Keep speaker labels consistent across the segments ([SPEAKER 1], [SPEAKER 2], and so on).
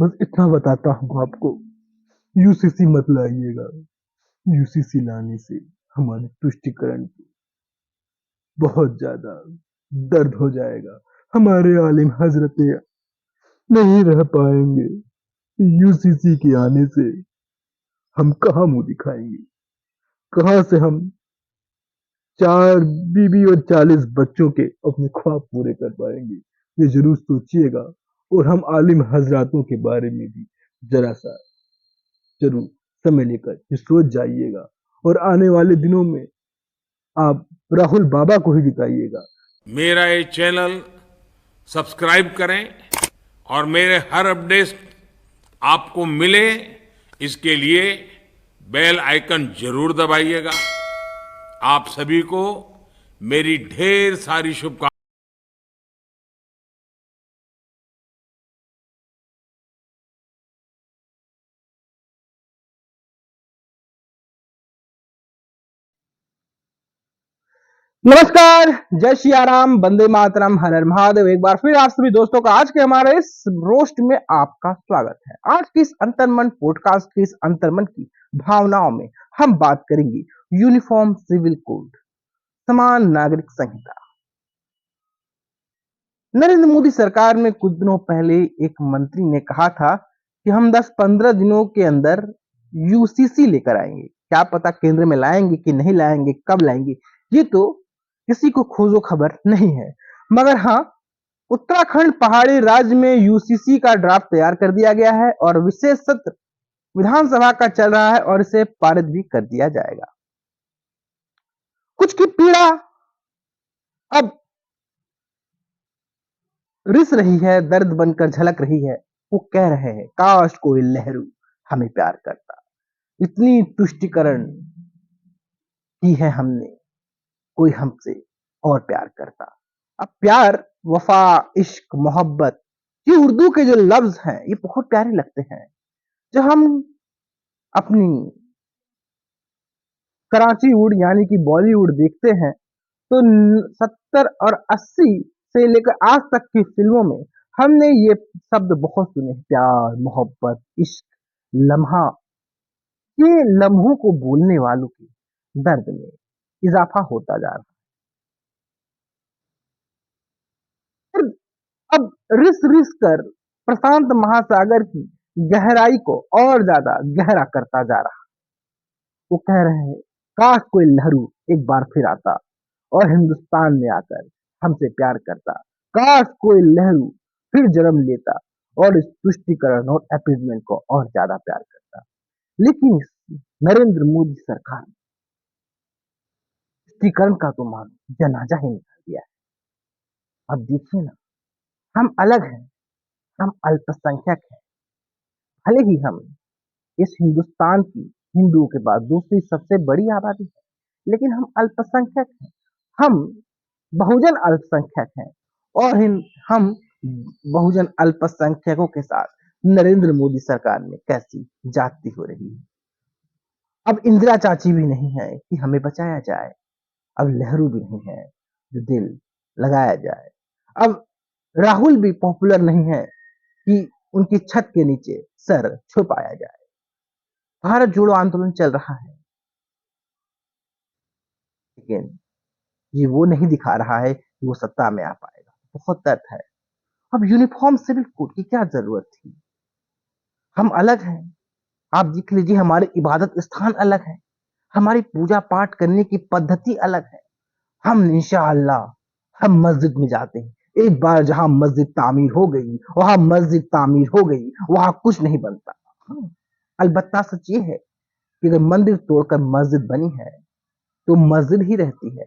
[SPEAKER 1] बस इतना बताता हूँ आपको, यूसीसी मत लाइएगा। यूसीसी लाने से हमारे तुष्टिकरण को बहुत ज्यादा दर्द हो जाएगा। हमारे आलिम हजरतें नहीं रह पाएंगे। यूसीसी के आने से हम कहाँ मुंह दिखाएंगे? कहाँ से हम 4 बीवी और 40 बच्चों के अपने ख्वाब पूरे कर पाएंगे? ये जरूर सोचिएगा। और हम आलिम हजरातों के बारे में भी जरा सा जरूर समय लेकर ये सोच जाइएगा। और आने वाले दिनों में आप राहुल बाबा को ही जिताइएगा।
[SPEAKER 2] मेरा ये चैनल सब्सक्राइब करें और मेरे हर अपडेट आपको मिले, इसके लिए बेल आइकन जरूर दबाइएगा। आप सभी को मेरी ढेर सारी शुभकामनाएं।
[SPEAKER 3] नमस्कार, जय सिया राम, वंदे मातरम, हर हर महादेव। एक बार फिर आप सभी दोस्तों का आज के हमारे इस रोस्ट में आपका स्वागत है। आज की इस अंतर्मन पॉडकास्ट की इस अंतर्मन की भावनाओं में हम बात करेंगे यूनिफॉर्म सिविल कोड, समान नागरिक संहिता। नरेंद्र मोदी सरकार में कुछ दिनों पहले एक मंत्री ने कहा था कि हम 10-15 दिनों के अंदर यूसीसी लेकर आएंगे। क्या पता केंद्र में लाएंगे कि नहीं लाएंगे, कब लाएंगे, ये तो किसी को खोजो खबर नहीं है। मगर हाँ, उत्तराखंड पहाड़ी राज्य में यूसीसी का ड्राफ्ट तैयार कर दिया गया है और विशेष सत्र विधानसभा का चल रहा है और इसे पारित भी कर दिया जाएगा। कुछ की पीड़ा अब रिस रही है, दर्द बनकर झलक रही है। वो कह रहे हैं, काश कोई लहरू हमें प्यार करता। इतनी तुष्टिकरण की है हमने, कोई हमसे और प्यार करता। अब प्यार, वफा, इश्क, मोहब्बत, ये उर्दू के जो लफ्ज हैं ये बहुत प्यारे लगते हैं। जब हम अपनी कराची वुड यानी कि बॉलीवुड देखते हैं तो 70 और 80 से लेकर आज तक की फिल्मों में हमने ये शब्द बहुत सुने, प्यार, मोहब्बत, इश्क, लम्हा। ये लम्हों को बोलने वालों की दर्द में इजाफा होता जा रहा है। अब रिस रिस कर प्रशांत महासागर की गहराई को और ज्यादा गहरा करता जा रहा। वो कह रहे हैं, काश कोई लहरू एक बार फिर आता और हिंदुस्तान में आकर हमसे प्यार करता। काश कोई लहरू फिर जन्म लेता और इस तुष्टिकरण और अपीजमेंट को और ज्यादा प्यार करता। लेकिन इस नरेंद्र मोदी सरकार ने तुष्टिकरण का तो मान जनाजा ही निकाल दिया है। अब देखिए ना, हम अलग हैं, हम अल्पसंख्यक हैं। भले ही हम इस हिंदुस्तान की हिंदुओं के बाद दूसरी सबसे बड़ी आबादी है, लेकिन हम अल्पसंख्यक हैं। हम बहुजन अल्पसंख्यक हैं और हम बहुजन अल्पसंख्यकों के साथ नरेंद्र मोदी सरकार में कैसी जाती हो रही है। अब इंदिरा चाची भी नहीं है कि हमें बचाया जाए। अब नेहरू भी नहीं है जो दिल लगाया जाए। अब राहुल भी पॉपुलर नहीं है कि उनकी छत के नीचे सर छुपाया जाए। भारत जोड़ो आंदोलन चल रहा है, लेकिन ये वो नहीं दिखा रहा है कि वो सत्ता में आ पाएगा। बहुत दर्द है। अब यूनिफॉर्म सिविल कोड की क्या जरूरत थी? हम अलग हैं। आप देख लीजिए, हमारे इबादत स्थान अलग है, हमारी पूजा पाठ करने की पद्धति अलग है। हम इंशाअल्लाह हम मस्जिद में जाते हैं। एक बार जहां मस्जिद तामीर हो गई, वहां मस्जिद तामीर हो गई, वहां कुछ नहीं बनता। हाँ, अलबत्ता सच ये है कि अगर मंदिर तोड़कर मस्जिद बनी है तो मस्जिद ही रहती है।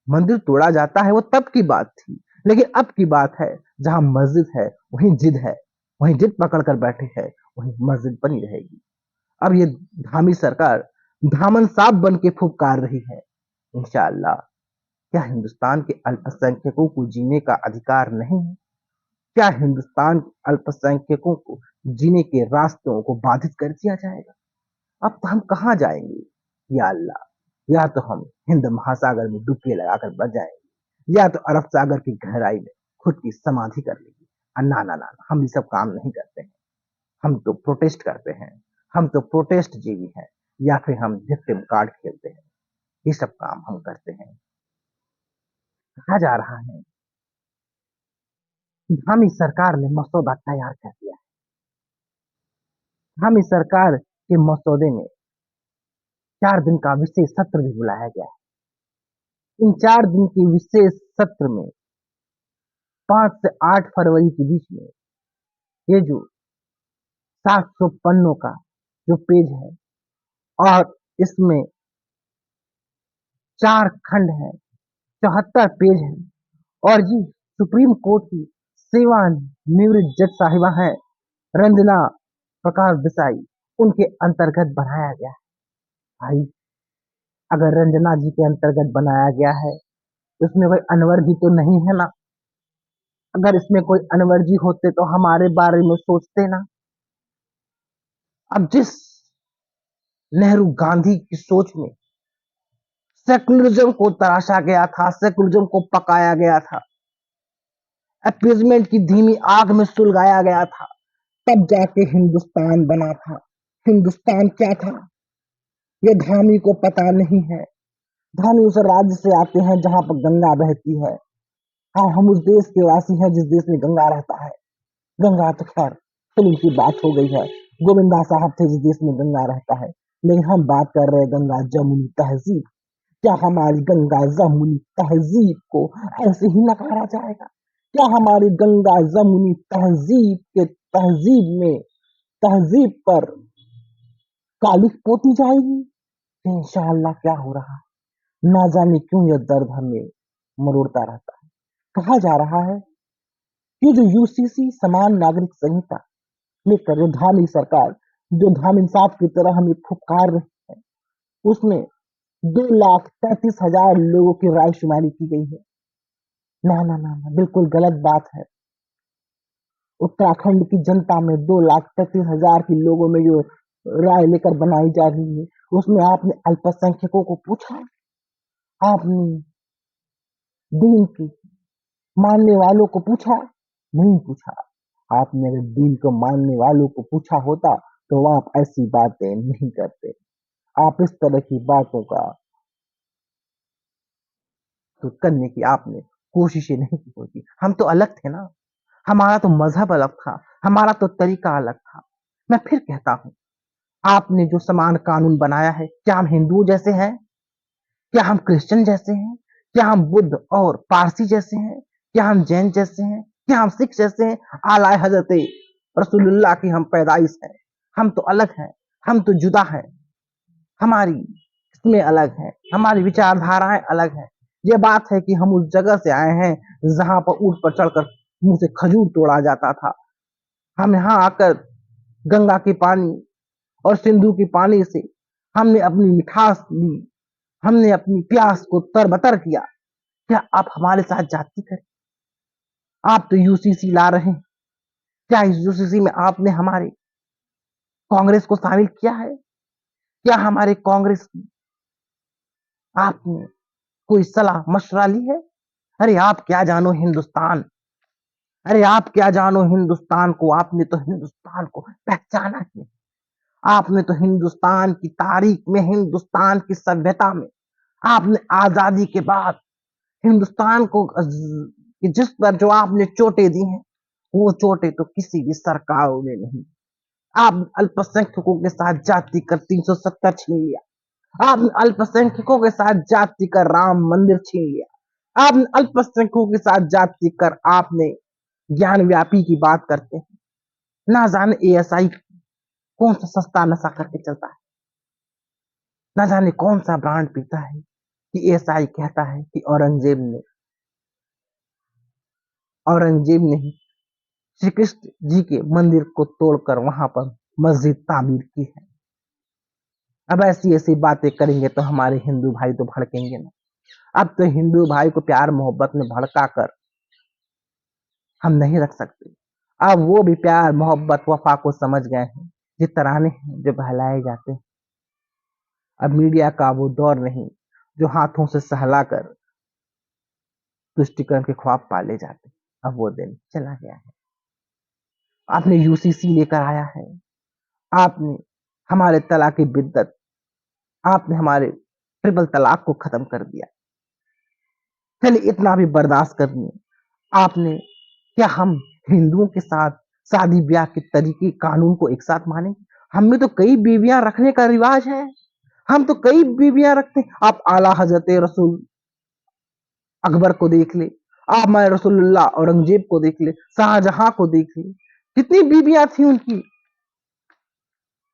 [SPEAKER 3] मंदिर तोड़ा जाता है वो तब की बात थी, लेकिन अब की बात है जहां मस्जिद है वहीं जिद है, वहीं जिद पकड़ कर बैठे हैं, वहीं मस्जिद बनी रहेगी। अब ये धामी सरकार धामन साहब बन के फुफकार रही है। इंशाअल्लाह, क्या हिंदुस्तान के अल्पसंख्यकों को जीने का अधिकार नहीं है? क्या हिंदुस्तान के अल्पसंख्यकों को जीने के रास्तों को बाधित कर दिया जाएगा? अब तो हम कहाँ जाएंगे? या अल्लाह, या तो हम हिंद महासागर में डुबकी लगाकर बच जाएंगे, या तो अरब सागर की गहराई में खुद की समाधि कर लेंगे। ना ना ना, हम ये सब काम नहीं करते हैं। हम तो प्रोटेस्ट करते हैं, हम तो प्रोटेस्ट जीवी हैं, या फिर हम विक्टिम कार्ड खेलते हैं। ये सब काम हम करते हैं। कहा जा रहा है कि हम इस सरकार ने मसौदा तैयार कर दिया है। हम इस सरकार के मसौदे में 4 दिन का विशेष सत्र भी बुलाया गया है। इन 4 दिन के विशेष सत्र में 5 से 8 फरवरी के बीच में ये जो 700 पन्नों का जो पेज है, और इसमें 4 खंड है, 74 पेज है, और जी सुप्रीम कोर्ट की सेवानिवृत्त जज साहिबा है रंजना प्रकाश देसाई, उनके अंतर्गत बनाया गया है। भाई, अगर रंजना जी के अंतर्गत बनाया गया है तो इसमें कोई अनवर जी तो नहीं है ना? अगर इसमें कोई अनवर जी होते तो हमारे बारे में सोचते ना। अब जिस नेहरू गांधी की सोच में सेकुलरिज्म को तराशा गया था, सेकुलरिज्म को पकाया गया था, अपीजमेंट की धीमी आग में सुलगाया गया था, तब जाके हिंदुस्तान बना था। हिंदुस्तान क्या था ये धामी को पता नहीं है। धामी उस राज्य से आते हैं जहां पर गंगा बहती है। हाँ, हम उस देश के वासी हैं जिस देश में गंगा रहता है। गंगा तो खैर फिल्म की बात हो गई है, गोविंदा साहब थे जिस देश में गंगा रहता है, लेकिन हम बात कर रहे हैं गंगा जमुनी तहजीब। क्या हमारी गंगा जमुनी तहजीब को ऐसे ही नकारा जाएगा? क्या हमारी गंगा जमुनी तहजीब के तहजीब पर कालिख पोती जाएगी? इंशाअल्लाह क्या हो रहा है ना जाने क्यों यह दर्द हमें मरोड़ता रहता है। कहा जा रहा है कि जो यूसीसी समान नागरिक संहिता लेकर जो धामी सरकार, जो धामी इंसाफ की तरह हमें फुफकार रही है, उसमें 2,33,000 लोगों की राय शुमारी की गई है। ना ना ना ना, बिल्कुल गलत बात है। उत्तराखंड की जनता में 2,33,000 की लोगों में जो राय लेकर बनाई जा रही है, उसमें आपने अल्पसंख्यकों को पूछा? आपने दीन की मानने वालों को पूछा? नहीं पूछा। आपने अगर दीन को मानने वालों को पूछा होता तो आप ऐसी बातें नहीं करते। आप इस तरह की बातों का तो करने की आपने कोशिशें नहीं की होती। हम तो अलग थे ना, हमारा तो मजहब अलग था, हमारा तो तरीका अलग था। मैं फिर कहता हूँ, आपने जो समान कानून बनाया है, क्या हम हिंदुओं जैसे हैं? क्या हम क्रिश्चियन जैसे हैं? क्या हम बुद्ध और पारसी जैसे हैं? क्या हम जैन जैसे हैं? क्या हम सिख जैसे हैं? आला हजरत रसूलुल्लाह की हम पैदाइश हैं। हम तो अलग हैं, हम तो जुदा हैं, हमारी किस्में अलग हैं, हमारी विचारधाराएं अलग हैं। ये बात है कि हम उस जगह से आए हैं जहां पर ऊंट पर चढ़कर मुंह से खजूर तोड़ा जाता था। हम यहाँ आकर गंगा के पानी और सिंधु के पानी से हमने अपनी मिठास ली, हमने अपनी प्यास को तरबतर किया। क्या आप हमारे साथ जाति करें? आप तो यूसीसी ला रहे हैं। क्या इस यूसीसी में आपने हमारे कांग्रेस को शामिल किया है? क्या हमारे कांग्रेस की आपने कोई सलाह मशवरा ली है? अरे आप क्या जानो हिंदुस्तान, अरे आप क्या जानो हिंदुस्तान को? आपने तो हिंदुस्तान को पहचाना ही, आपने तो हिंदुस्तान की तारीख में, हिंदुस्तान की सभ्यता में, आपने आजादी के बाद हिंदुस्तान को जिस पर जो आपने चोटें दी हैं, वो चोटें तो किसी भी सरकारों ने नहीं। आप अल्पसंख्यकों के साथ जाति कर 370 छीन लिया, आपने अल्पसंख्यकों के साथ जाति कर राम मंदिर छीन लिया, आपने अल्पसंख्यकों के साथ जाति कर आपने ज्ञान व्यापी की बात करते हैं। ना जाने एएसआई कौन सा सस्ता नशा करके चलता है, ना जाने कौन सा ब्रांड पीता है कि एएसआई कहता है कि औरंगजेब ने ही श्री कृष्ण जी के मंदिर को तोड़कर वहां पर मस्जिद तामीर की है। अब ऐसी ऐसी बातें करेंगे तो हमारे हिंदू भाई तो भड़केंगे ना। अब तो हिंदू भाई को प्यार मोहब्बत में भड़का कर हम नहीं रख सकते। अब वो भी प्यार मोहब्बत वफा को समझ गए हैं, ये तराने हैं जो बहलाए जाते हैं। अब मीडिया का वो दौर नहीं जो हाथों से सहलाकर तुष्टिकरण के ख्वाब पाले जाते। अब वो दिन चला गया है। आपने यूसीसी लेकर आया है, आपने हमारे तलाक की बिद्दत, आपने हमारे ट्रिपल तलाक को खत्म कर दिया। चलिए इतना भी बर्दाश्त कर लिए। आपने, क्या हम हिंदुओं के साथ शादी ब्याह के तरीके कानून को एक साथ मानेंगे? हम में तो कई बीवियां रखने का रिवाज है, हम तो कई बीवियां रखते हैं। आप आला हजरत रसूल अकबर को देख ले, आप हमारे रसूलुल्लाह औरंगजेब को देख ले, शाहजहां को देख ले, कितनी बीवियां थी उनकी,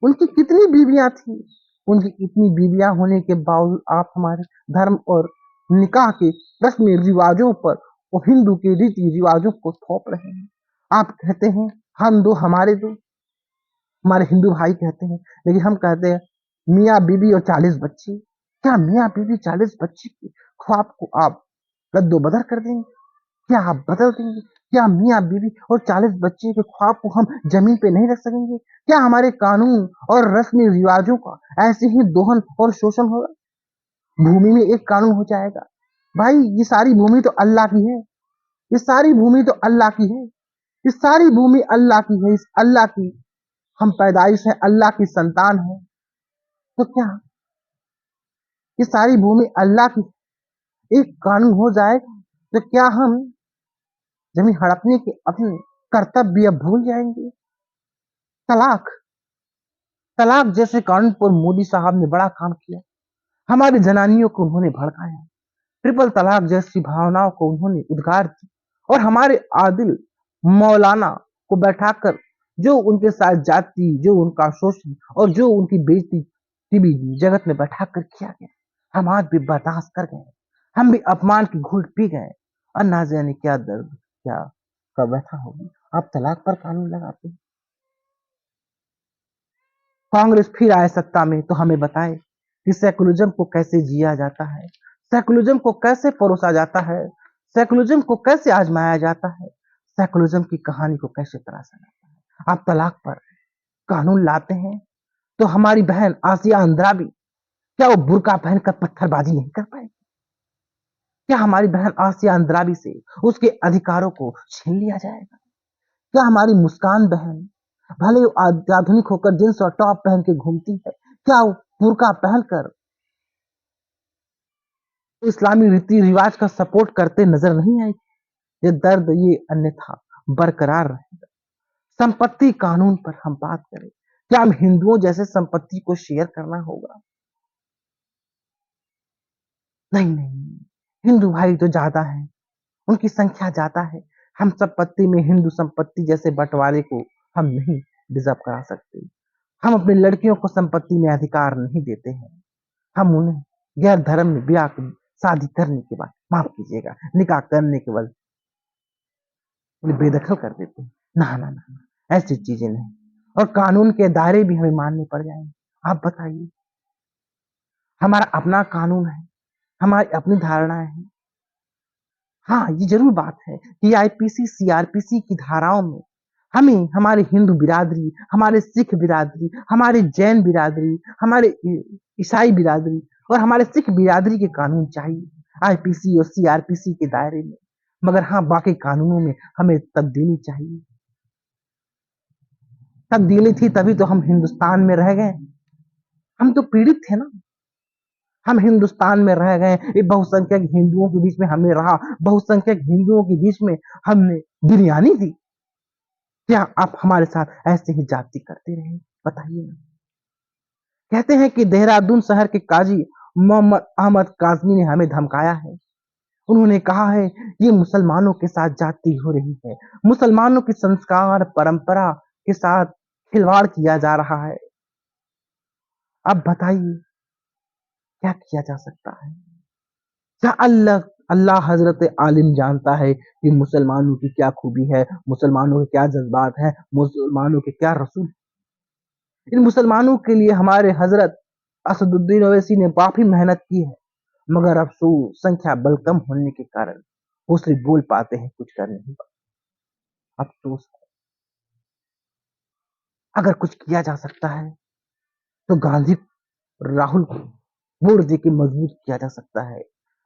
[SPEAKER 3] उनकी कितनी बीवियां थी। उनकी इतनी बीवियां होने के बावजूद आप हमारे धर्म और निकाह के रस्म रिवाजों पर और हिंदू के रीति रिवाजों को थोप रहे हैं। आप कहते हैं हम दो हमारे दो, हमारे हिंदू भाई कहते हैं, लेकिन हम कहते हैं मियाँ बीबी और 40 बच्चे। क्या मियाँ बीबी 40 बच्चे के ख्वाब को आप रद्दो बदर कर देंगे? क्या आप बदल देंगे? क्या मियाँ बीवी और 40 बच्चे के ख्वाब को हम जमीन पे नहीं रख सकेंगे? क्या हमारे कानून और रस्म रिवाजों का ऐसे ही दोहन और शोषण होगा? भूमि में एक कानून हो जाएगा, भाई ये सारी भूमि तो अल्लाह की है, ये सारी भूमि तो अल्लाह की है, ये सारी भूमि अल्लाह की है, इस अल्लाह की हम पैदाइश है, अल्लाह की संतान है। तो क्या ये सारी भूमि अल्लाह की एक कानून हो जाए तो क्या हम जमीन हड़पने के अपने कर्तव्य भूल जाएंगे? तलाक, तलाक जैसे कानून पर मोदी साहब ने बड़ा काम किया, हमारी जनानियों को उन्होंने भड़काया, ट्रिपल तलाक जैसी भावनाओं को उन्होंने उद्गार दी, और हमारे आदिल मौलाना को बैठाकर जो उनके साथ जाति, जो उनका शोषण और जो उनकी बेइज्जती टीवी जगत में बैठाकर किया गया, हम आज भी बर्दाश्त कर गए, हम भी अपमान की घूंट पी गए, और ना जाने क्या दर्द, क्या कब व्यथा होगी। आप तलाक पर कानून लगाते हैं। कांग्रेस फिर आए सत्ता में तो हमें बताए कि सेकुलरिज्म को कैसे जिया जाता है, सेकुलरिज्म को कैसे परोसा जाता है, सेकुलरिज्म को कैसे आजमाया जाता है, सेकुलरिज्म की कहानी को कैसे तराशा जाता है। आप तलाक पर कानून लाते हैं तो हमारी बहन आसिया अंद्राबी, क्या वो बुर्का पहनकर पत्थरबाजी नहीं कर पाएगी? क्या हमारी बहन आसिया अंद्राबी से उसके अधिकारों को छीन लिया जाएगा? क्या हमारी मुस्कान बहन, भले वो आधुनिक होकर जींस और टॉप पहन के घूमती है, क्या वो बुर्का पहनकर इस्लामी रीति रिवाज का सपोर्ट करते नजर नहीं आए? ये दर्द, ये अन्यथा बरकरार रहेगा। संपत्ति कानून पर हम बात करें, क्या हम हिंदुओं जैसे संपत्ति को शेयर करना होगा? नहीं नहीं, हिंदू भाई तो ज्यादा है, उनकी संख्या ज्यादा है। हम संपत्ति में हिंदू संपत्ति जैसे बंटवारे को हम नहीं डिजर्व करा सकते। हम अपनी लड़कियों को संपत्ति में अधिकार नहीं देते हैं। हम उन्हें गैर धर्म में ब्याह शादी करने के बाद, माफ कीजिएगा, निकाह करने के बाद उन्हें बेदखल कर देते हैं। ना ना ना ना, ऐसी चीजें नहीं, और कानून के दायरे भी हमें मानने पड़ जाएंगे। आप बताइए, हमारा अपना कानून है, हमारी अपनी धारणाएं हैं। हाँ, ये जरूर बात है कि आईपीसी सीआरपीसी की धाराओं में हमें हमारे हिंदू बिरादरी, हमारे सिख बिरादरी, हमारे जैन बिरादरी, हमारे ईसाई बिरादरी और हमारे सिख बिरादरी के कानून चाहिए आईपीसी और सीआरपीसी के दायरे में। मगर हाँ, बाकी कानूनों में हमें तब्दीली चाहिए। तब्दीली थी तभी तो हम हिंदुस्तान में रह गए, हम तो पीड़ित थे ना। हम हिंदुस्तान में रह गए, ये बहुसंख्यक हिंदुओं के बीच में हमने रहा, बहुसंख्यक हिंदुओं के बीच में हमने बिरयानी दी। क्या आप हमारे साथ ऐसे ही जाति करते रहे? बताइए ना। कहते हैं कि देहरादून शहर के काजी मोहम्मद अहमद काजमी ने हमें धमकाया है। उन्होंने कहा है ये मुसलमानों के साथ जाति हो रही है, मुसलमानों की संस्कार परंपरा के साथ खिलवाड़ किया जा रहा है। अब बताइए क्या किया जा सकता है? क्या अल्लाह अल्लाह हजरत आलिम जानता है कि मुसलमानों की क्या खूबी है, मुसलमानों के क्या जज्बात हैं, मुसलमानों के क्या रसूल। इन मुसलमानों के लिए हमारे हजरत असदुद्दीन ओवैसी ने काफी मेहनत की है, मगर अफसोस संख्या बल कम होने के कारण वो सिर्फ बोल पाते हैं, कुछ कर नहीं पाते। अफसोस है। अगर कुछ किया जा सकता है तो गांधी राहुल को वोट दे के मजबूत किया जा सकता है,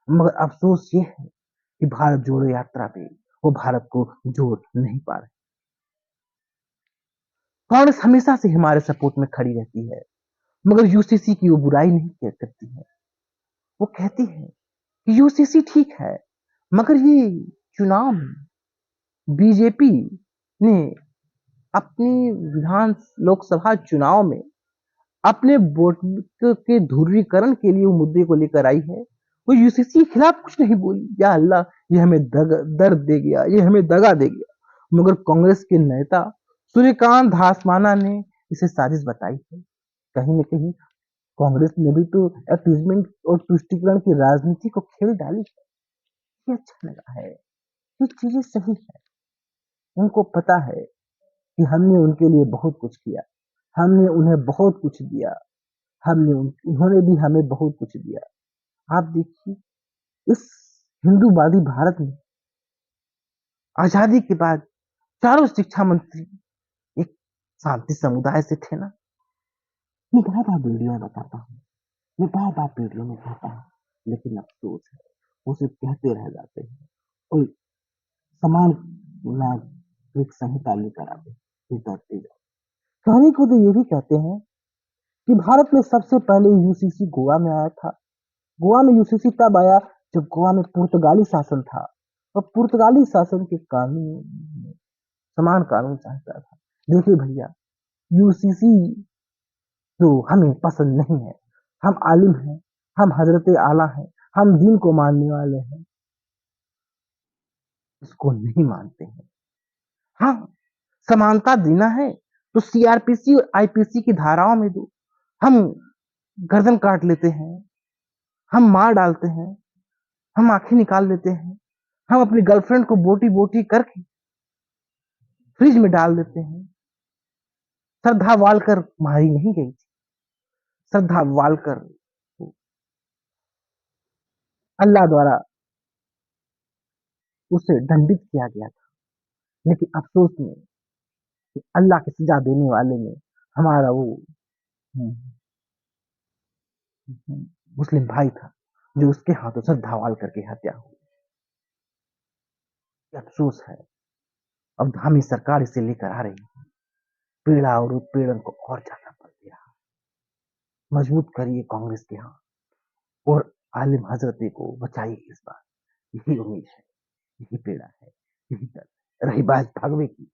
[SPEAKER 3] मगर अफसोस ये है कि भारत जोड़ो यात्रा पे वो भारत को जोड़ नहीं पा रहे। कांग्रेस हमेशा से हमारे सपोर्ट में खड़ी रहती है, मगर यूसीसी की वो बुराई नहीं करती है। वो कहती है कि यूसीसी ठीक है, मगर ये चुनाव में बीजेपी ने अपनी लोकसभा चुनाव में अपने वोट के ध्रुवीकरण के लिए वो मुद्दे को लेकर आई है। वो यूसीसी के खिलाफ कुछ नहीं बोली। या अल्लाह, ये हमें दर्द दे गया, ये हमें दगा दे गया। मगर कांग्रेस के नेता सूर्यकांत धासमाना ने इसे साजिश बताई है। कहीं न कहीं कांग्रेस ने भी तो अपीजमेंट और तुष्टीकरण की राजनीति को खेल डाली है। ये अच्छा लगा है, ये चीजें सही है। उनको पता है कि हमने उनके लिए बहुत कुछ किया, हमने उन्हें बहुत कुछ दिया, उन्होंने भी हमें बहुत कुछ दिया। आप देखिए, इस हिंदूवादी भारत में आजादी के बाद चारों शिक्षा मंत्री एक शांति समुदाय से थे ना। मैं बार-बार वीडियो में बताता हूँ, मैं बार-बार वीडियो में कहता हूँ, लेकिन अफ़सोस है, वो सिर्फ कहते रह जाते हैं और समान नागरिक संहिता लेकर आते हैं, फिर डरते जाओ। कहने को तो ये भी कहते हैं कि भारत में सबसे पहले यूसीसी गोवा में आया था। गोवा में यूसीसी तब आया जब गोवा में पुर्तगाली शासन था और पुर्तगाली शासन के कानून समान कानून चाहता था। देखिए भैया, यूसीसी जो हमें पसंद नहीं है, हम आलिम हैं, हम हजरत आला हैं, हम दीन को मानने वाले हैं, इसको नहीं मानते हैं। हाँ, समानता देना है तो सीआरपीसी और आईपीसी की धाराओं में दो। हम गर्दन काट लेते हैं, हम मार डालते हैं, हम आंखें निकाल लेते हैं, हम अपनी गर्लफ्रेंड को बोटी बोटी करके फ्रिज में डाल देते हैं। श्रद्धा वालकर मारी नहीं गई थी। श्रद्धा वालकर को अल्लाह द्वारा उसे दंडित किया गया था, लेकिन अफसोस में कि अल्लाह की सजा देने वाले में हमारा वो मुस्लिम भाई था, जो उसके हाथों श्रद्धा वालकर की हत्या हुई। अफसोस है। अब हमें सरकार इसे लेकर आ रही है, पीड़ा और उत्पीड़न को और ज्यादा बढ़ गया। मजबूत करिए कांग्रेस के हाथ और आलिम हजरते को बचाइए इस बार। यही उम्मीद है, यही पीड़ा है, यही दर्द है। रही बात भगवे की,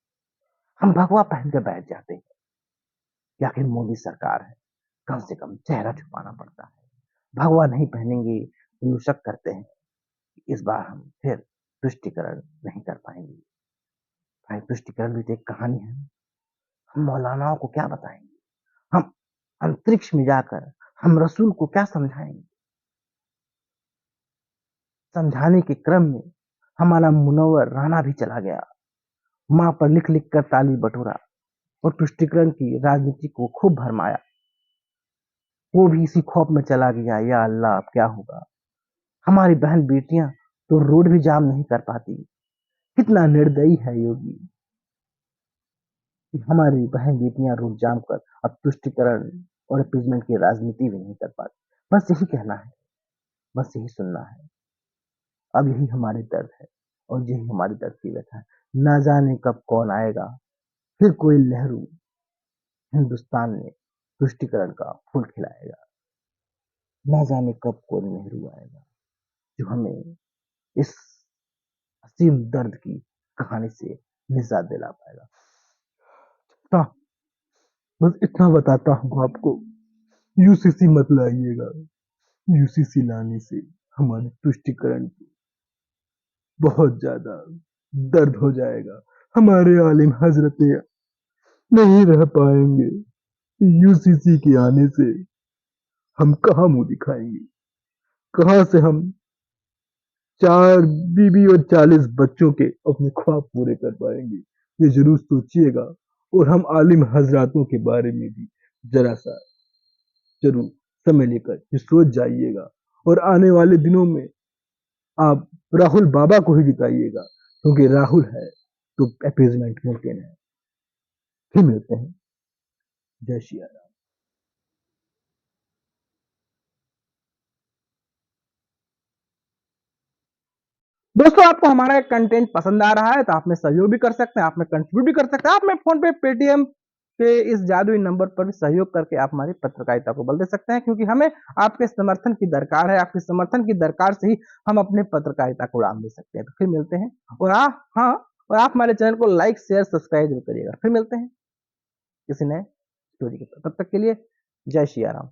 [SPEAKER 3] हम भगवा पहन कर बैठ जाते हैं कि आखिर मोदी सरकार है, कम से कम चेहरा छुपाना पड़ता है। भगवा नहीं पहनेंगे तो शक करते हैं कि इस बार हम फिर तुष्टिकरण नहीं कर पाएंगे। भाई, तुष्टिकरण भी तो एक कहानी है। हम मौलानाओं को क्या बताएंगे, हम अंतरिक्ष में जाकर हम रसूल को क्या समझाएंगे। समझाने के क्रम में हमारा मुनव्वर राणा भी चला गया, मां पर लिख लिख कर ताली बटोरा और तुष्टिकरण की राजनीति को खूब भरमाया। वो भी इसी खौफ में चला गया, या अल्लाह अब क्या होगा। हमारी बहन बेटियां तो रोड भी जाम नहीं कर पाती। कितना निर्दयी है योगी कि हमारी बहन बेटियां रोड जाम कर अब तुष्टिकरण और अपीजमेंट की राजनीति भी नहीं कर पाती। बस यही कहना है, बस यही सुनना है। अब यही हमारे दर्द है और यही हमारे दर्द की व्यथा है। ना जाने कब कौन आएगा, फिर कोई नेहरू हिंदुस्तान में तुष्टिकरण का फूल खिलाएगा। ना जाने कब कौन नेहरू आएगा जो हमें इस असीम दर्द की कहानी से निजात दिला पाएगा। हाँ, बस इतना बताता हूँ आपको, यूसीसी मत लाइएगा। यूसीसी लाने से हमारे तुष्टिकरण को बहुत ज्यादा दर्द हो जाएगा। हमारे आलिम हजरतें नहीं रह पाएंगे। यूसीसी के आने से हम कहाँ मुंह दिखाएंगे, कहाँ से हम 4 बीवी और 40 बच्चों के अपने ख्वाब पूरे कर पाएंगे। ये जरूर सोचिएगा और हम आलिम हजरातों के बारे में भी जरा सा जरूर समय लेकर ये सोच जाइएगा और आने वाले दिनों में आप राहुल बाबा को ही जिताइएगा, क्योंकि राहुल है तो अपीजमेंट मुमकिन है। फिर मिलते हैं। जय श्री राम। दोस्तों, आपको हमारा कंटेंट पसंद आ रहा है तो आप में सहयोग भी कर सकते हैं, आप में कंट्रीब्यूट भी कर सकते हैं। आप में फोन पे, पेटीएम, के इस जादुई नंबर पर भी सहयोग करके आप हमारी पत्रकारिता को बल दे सकते हैं, क्योंकि हमें आपके समर्थन की दरकार है। आपके समर्थन की दरकार से ही हम अपने पत्रकारिता को उड़ान दे सकते हैं। तो फिर मिलते हैं, और और आप हमारे चैनल को लाइक शेयर सब्सक्राइब जरूर करिएगा। फिर मिलते हैं किसी नए स्टोरी के साथ। तब तक के लिए जय श्री राम।